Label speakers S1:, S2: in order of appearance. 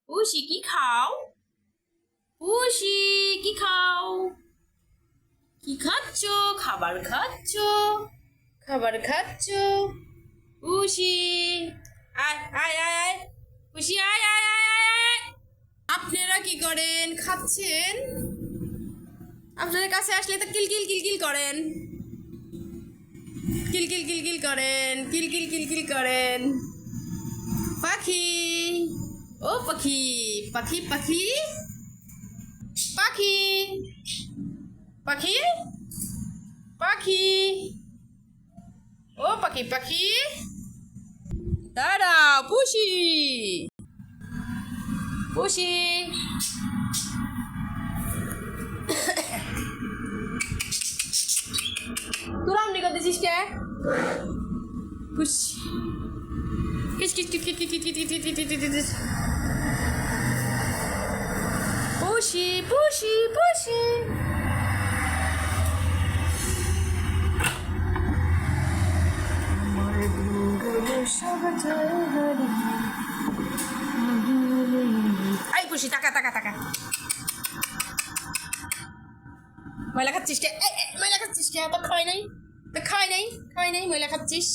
S1: পুষি কি খাও? পুষি কি খাও? কি খাচ্ছ? খাবার খাচ্ছ? খাবার খাচ্ছ? পুষি আয় আয় আয় আয়, পুষি আয় আয় আয় আয় আয়। আপনারা কি করেন? খাচ্ছেন? আপনাদের কাছে আসলে তো কিলকিল কিলকিল করেন, কিলকিল কিলকিল করেন, কিলকিল কিলকিল করেন। পাখি, ও পাখি, পাখি পাখি পাখি পাখি পাখি, ও পাখি পাখি, দাঁড়াও পুষি, পুষি তোরা অমনি করতেছিস কে? পুষি কিচ কিচ কিচ কিচ কিচ কিচ কিচ কিচ কিচ কিচ কিচ। পুষি পুষি পুষি, এই পুষি টাকা টাকা টাকা। ময়লা খাচ্ছিস কে? ময়লা খাচ্ছিস কে? তো খাই নাই, তো খাই নাই, খাই নাই, ময়লা খাচ্ছিস।